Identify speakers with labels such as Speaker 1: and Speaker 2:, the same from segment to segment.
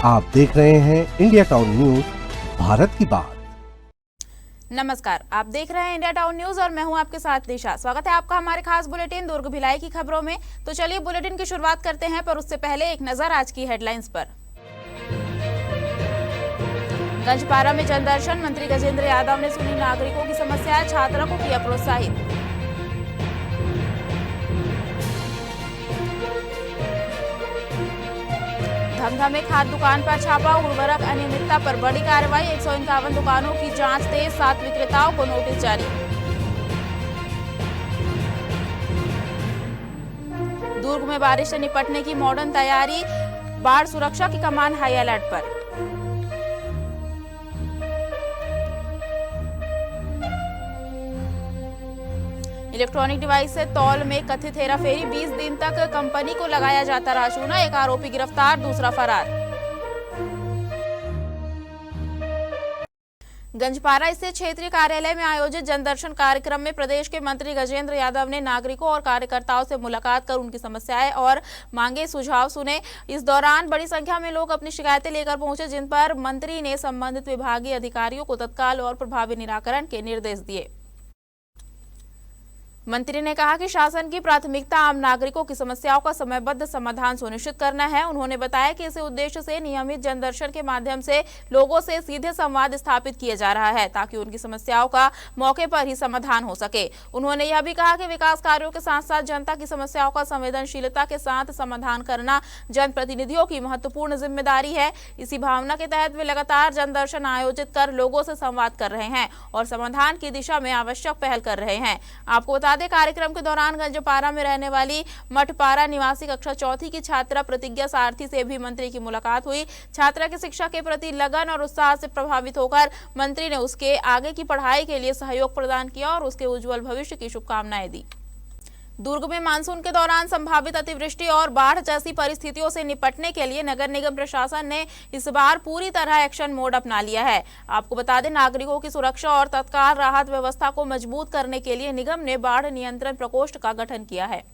Speaker 1: आप देख रहे हैं इंडिया टाउन न्यूज, भारत की बात।
Speaker 2: नमस्कार, आप देख रहे हैं इंडिया टाउन न्यूज और मैं हूं आपके साथ दिशा। स्वागत है आपका हमारे खास बुलेटिन दुर्ग भिलाई की खबरों में। तो चलिए बुलेटिन की शुरुआत करते हैं, पर उससे पहले एक नजर आज की हेडलाइंस पर। गंजपारा में जनदर्शन, मंत्री गजेंद्र यादव ने सुनी नागरिकों की समस्याएं, छात्रों को किया प्रोत्साहित। धमधा में खाद दुकान पर छापा, उर्वरक अनियमितता पर बड़ी कार्रवाई, 151 दुकानों की जांच तेज, 7 विक्रेताओं को नोटिस जारी। दुर्ग में बारिश से निपटने की मॉडर्न तैयारी, बाढ़ सुरक्षा की कमान हाई अलर्ट पर। इलेक्ट्रॉनिक डिवाइस से तौल में कथित हेराफेरी, 20 दिन तक कंपनी को लगाया जाता रहा चूना, एक आरोपी गिरफ्तार, दूसरा फरार। गंजपारा स्थित क्षेत्रीय कार्यालय में आयोजित जनदर्शन कार्यक्रम में प्रदेश के मंत्री गजेंद्र यादव ने नागरिकों और कार्यकर्ताओं से मुलाकात कर उनकी समस्याएं और मांगे सुझाव सुने। इस दौरान बड़ी संख्या में लोग अपनी शिकायतें लेकर पहुंचे, जिन पर मंत्री ने संबंधित विभागीय अधिकारियों को तत्काल और प्रभावी निराकरण के निर्देश दिए। मंत्री ने कहा कि शासन की प्राथमिकता आम नागरिकों की समस्याओं का समयबद्ध समाधान सुनिश्चित करना है। उन्होंने बताया कि इस उद्देश्य से नियमित जनदर्शन के माध्यम से लोगों से सीधे संवाद स्थापित किया जा रहा है, ताकि उनकी समस्याओं का मौके पर ही समाधान हो सके। उन्होंने यह भी कहा कि विकास कार्यों के साथ साथ जनता की समस्याओं का संवेदनशीलता के साथ समाधान करना जनप्रतिनिधियों की महत्वपूर्ण जिम्मेदारी है। इसी भावना के तहत वे लगातार जनदर्शन आयोजित कर लोगों से संवाद कर रहे हैं और समाधान की दिशा में आवश्यक पहल कर रहे हैं। आपको कार्यक्रम के दौरान गंजपारा में रहने वाली मठपारा निवासी कक्षा चौथी की छात्रा प्रतिज्ञा सारथी से भी मंत्री की मुलाकात हुई। छात्रा की शिक्षा के प्रति लगन और उत्साह से प्रभावित होकर मंत्री ने उसके आगे की पढ़ाई के लिए सहयोग प्रदान किया और उसके उज्जवल भविष्य की शुभकामनाएं दी। दुर्ग में मानसून के दौरान संभावित अतिवृष्टि और बाढ़ जैसी परिस्थितियों से निपटने के लिए नगर निगम प्रशासन ने इस बार पूरी तरह एक्शन मोड अपना लिया है। आपको बता दें, नागरिकों की सुरक्षा और तत्काल राहत व्यवस्था को मजबूत करने के लिए निगम ने बाढ़ नियंत्रण प्रकोष्ठ का गठन किया है।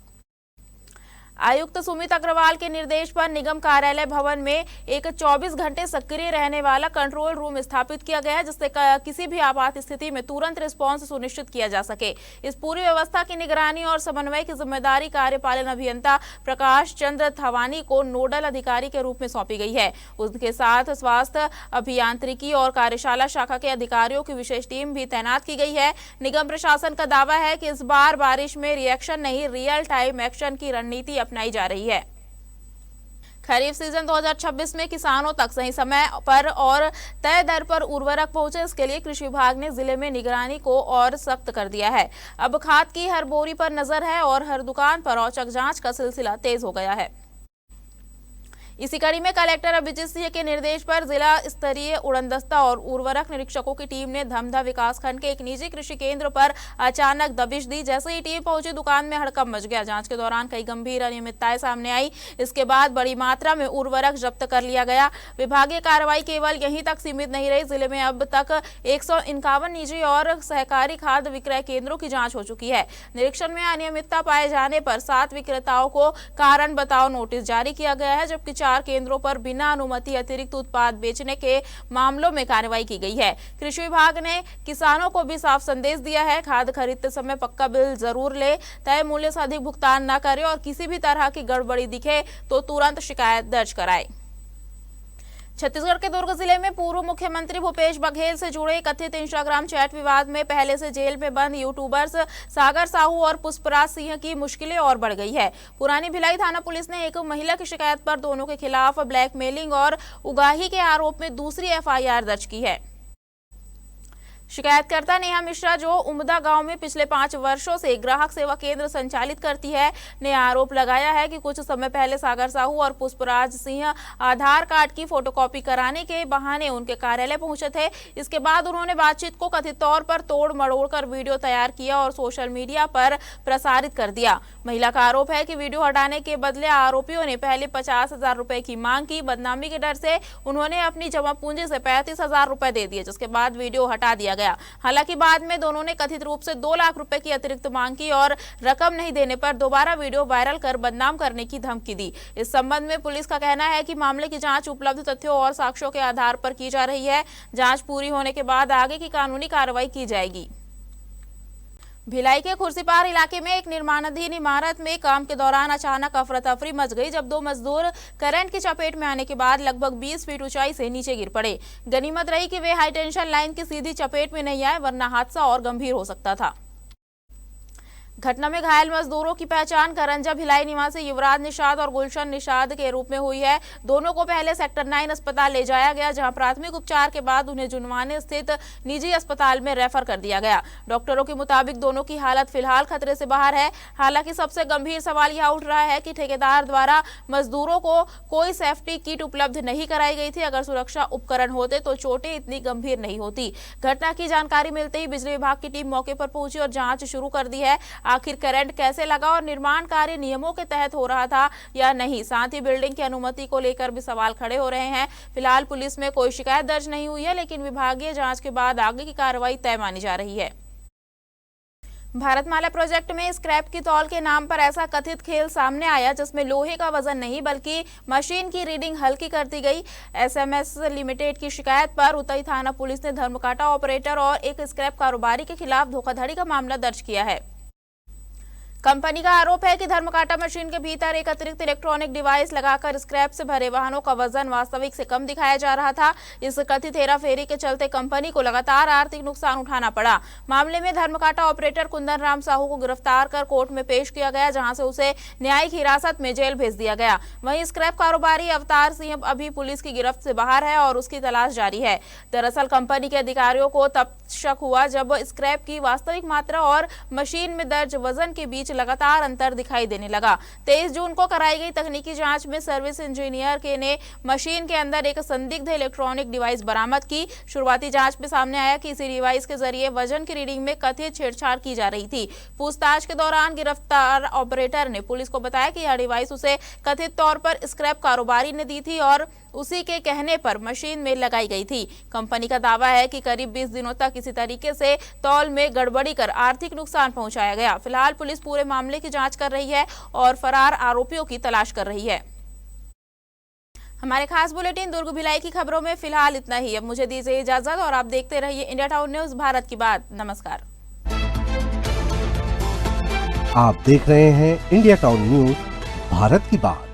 Speaker 2: आयुक्त सुमित अग्रवाल के निर्देश पर निगम कार्यालय भवन में एक 24 घंटे सक्रिय रहने वाला कंट्रोल रूम स्थापित किया गया है, जिससे किसी भी आपात स्थिति में तुरंत रिस्पांस सुनिश्चित किया जा सके। इस पूरी व्यवस्था की निगरानी और समन्वय की जिम्मेदारी कार्यपालन अभियंता प्रकाश चंद्र थवानी को नोडल अधिकारी के रूप में सौंपी गई है। उसके साथ स्वास्थ्य अभियांत्रिकी और कार्यशाला शाखा के अधिकारियों की विशेष टीम भी तैनात की गई है। निगम प्रशासन का दावा है कि इस बार बारिश में रिएक्शन नहीं, रियल टाइम एक्शन की रणनीति अपनाई जा रही है। खरीफ सीजन 2026 में किसानों तक सही समय पर और तय दर पर उर्वरक पहुंचे, इसके लिए कृषि विभाग ने जिले में निगरानी को और सख्त कर दिया है। अब खाद की हर बोरी पर नजर है और हर दुकान पर औचक जांच का सिलसिला तेज हो गया है। इसी कड़ी में कलेक्टर अभिजीत सिंह के निर्देश पर जिला स्तरीय उड़नदस्ता और उर्वरक निरीक्षकों की टीम ने धमधा विकासखंड के एक निजी कृषि केंद्र पर अचानक दबिश दी। जैसे ही टीम पहुंची, दुकान में हड़कंप मच गया। जांच के दौरान कई गंभीर अनियमितताएं सामने आई। इसके बाद बड़ी मात्रा में उर्वरक जब्त कर लिया गया। विभागीय कार्रवाई केवल यहीं तक सीमित नहीं रही। जिले में अब तक 151 निजी और सहकारी खाद विक्रय केंद्रों की जाँच हो चुकी है। निरीक्षण में अनियमितता पाए जाने पर 7 विक्रेताओं को कारण बताओ नोटिस जारी किया गया है, जबकि 4 केंद्रों पर बिना अनुमति अतिरिक्त उत्पाद बेचने के मामलों में कार्रवाई की गई है। कृषि विभाग ने किसानों को भी साफ संदेश दिया है, खाद खरीदते समय पक्का बिल जरूर ले, तय मूल्य से अधिक भुगतान न करें और किसी भी तरह की गड़बड़ी दिखे तो तुरंत शिकायत दर्ज कराएं। छत्तीसगढ़ के दुर्ग जिले में पूर्व मुख्यमंत्री भूपेश बघेल से जुड़े कथित इंस्टाग्राम चैट विवाद में पहले से जेल में बंद यूट्यूबर्स सागर साहू और पुष्पराज सिंह की मुश्किलें और बढ़ गई है। पुरानी भिलाई थाना पुलिस ने एक महिला की शिकायत पर दोनों के खिलाफ ब्लैकमेलिंग और उगाही के आरोप में दूसरी एफआईआर दर्ज की है। शिकायतकर्ता नेहा मिश्रा, जो उमदा गांव में पिछले 5 वर्षों से ग्राहक सेवा केंद्र संचालित करती है, ने आरोप लगाया है कि कुछ समय पहले सागर साहू और पुष्पराज सिंह आधार कार्ड की फोटोकॉपी कराने के बहाने उनके कार्यालय पहुंचे थे। इसके बाद उन्होंने बातचीत को कथित तौर पर तोड़ मरोड़ कर वीडियो तैयार किया और सोशल मीडिया पर प्रसारित कर दिया। महिला का आरोप है कि वीडियो हटाने के बदले आरोपियों ने पहले 50,000 रुपए की मांग की। बदनामी के डर से उन्होंने अपनी जमा पूंजी से 35,000 रुपए दे दिए, जिसके बाद वीडियो हटा दिया गया। हालांकि बाद में दोनों ने कथित रूप से 2 लाख रुपए की अतिरिक्त मांग की और रकम नहीं देने पर दोबारा वीडियो वायरल कर बदनाम करने की धमकी दी। इस संबंध में पुलिस का कहना है कि मामले की जांच उपलब्ध तथ्यों और साक्ष्यों के आधार पर की जा रही है। जांच पूरी होने के बाद आगे की कानूनी कार्रवाई की जाएगी। भिलाई के खुर्सीपार इलाके में एक निर्माणाधीन इमारत में काम के दौरान अचानक अफरा तफरी मच गई जब 2 मजदूर करंट की चपेट में आने के बाद लगभग 20 फीट ऊंचाई से नीचे गिर पड़े। गनीमत रही कि वे हाई टेंशन लाइन की सीधी चपेट में नहीं आए, वरना हादसा और गंभीर हो सकता था। घटना में घायल मजदूरों की पहचान करंजा भिलाई निवासी युवराज निषाद और गुलशन निषाद के रूप में हुई है। दोनों को पहले सेक्टर 9 अस्पताल ले जाया गया, जहां प्राथमिक उपचार के बाद उन्हें जुनवाने स्थित निजी अस्पताल में रेफर कर दिया गया। डॉक्टरों के मुताबिक दोनों की हालत फिलहाल खतरे से बाहर है। हालांकि सबसे गंभीर सवाल यह उठ रहा है कि ठेकेदार द्वारा मजदूरों को कोई सेफ्टी किट उपलब्ध नहीं कराई गई थी। अगर सुरक्षा उपकरण होते तो चोटें इतनी गंभीर नहीं होती। घटना की जानकारी मिलते ही बिजली विभाग की टीम मौके पर पहुंची और जांच शुरू कर दी है। आखिर करंट कैसे लगा और निर्माण कार्य नियमों के तहत हो रहा था या नहीं, साथ ही बिल्डिंग की अनुमति को लेकर भी सवाल खड़े हो रहे हैं। फिलहाल पुलिस में कोई शिकायत दर्ज नहीं हुई है, लेकिन विभागीय जांच के बाद आगे की कार्रवाई तय मानी जा रही है। भारतमाला प्रोजेक्ट में स्क्रैप की तौल के नाम पर ऐसा कथित खेल सामने आया जिसमें लोहे का वजन नहीं बल्कि मशीन की रीडिंग हल्की कर दी गई। एसएमएस लिमिटेड की शिकायत पर उतई थाना पुलिस ने धर्मकांटा ऑपरेटर और एक स्क्रैप कारोबारी के खिलाफ धोखाधड़ी का मामला दर्ज किया है। कंपनी का आरोप है कि धर्मकांटा मशीन के भीतर एक अतिरिक्त इलेक्ट्रॉनिक डिवाइस लगाकर स्क्रैप से भरे वाहनों का वजन वास्तविक से कम दिखाया जा रहा था। इस कथित हेराफेरी के चलते कंपनी को लगातार आर्थिक नुकसान उठाना पड़ा। मामले में धर्मकांटा ऑपरेटर कुंदन राम साहू को गिरफ्तार कर कोर्ट में पेश किया गया, जहां से उसे न्यायिक हिरासत में जेल भेज दिया गया। वहीं स्क्रैप कारोबारी अवतार सिंह अभी पुलिस की गिरफ्त से बाहर है और उसकी तलाश जारी है। दरअसल कंपनी के अधिकारियों को तब शक हुआ जब स्क्रैप की वास्तविक मात्रा और मशीन में दर्ज वजन के बीच लगातार अंतर दिखाई देने लगा। 23 जून को कराई गई तकनीकी जांच में सर्विस इंजीनियर ने मशीन के अंदर एक संदिग्ध इलेक्ट्रॉनिक डिवाइस बरामद की। शुरुआती जांच में सामने आया कि इसी डिवाइस के जरिए वजन की रीडिंग में कथित छेड़छाड़ की जा रही थी। पूछताछ के दौरान गिरफ्तार ऑपरेटर ने पुलिस को बताया कि यह डिवाइस उसे कथित तौर पर स्क्रैप कारोबारी ने दी थी और उसी के कहने पर मशीन में लगाई गई थी। कंपनी का दावा है कि करीब 20 दिनों तक इसी तरीके से तौल में गड़बड़ी कर आर्थिक नुकसान पहुंचाया गया। फिलहाल पुलिस पूरे मामले की जांच कर रही है और फरार आरोपियों की तलाश कर रही है। हमारे खास बुलेटिन दुर्ग भिलाई की खबरों में फिलहाल इतना ही। अब मुझे दीजिए इजाजत और आप देखते रहिए इंडिया टाउन न्यूज, भारत की बात। नमस्कार।
Speaker 1: आप देख रहे हैं इंडिया टाउन न्यूज, भारत की बात।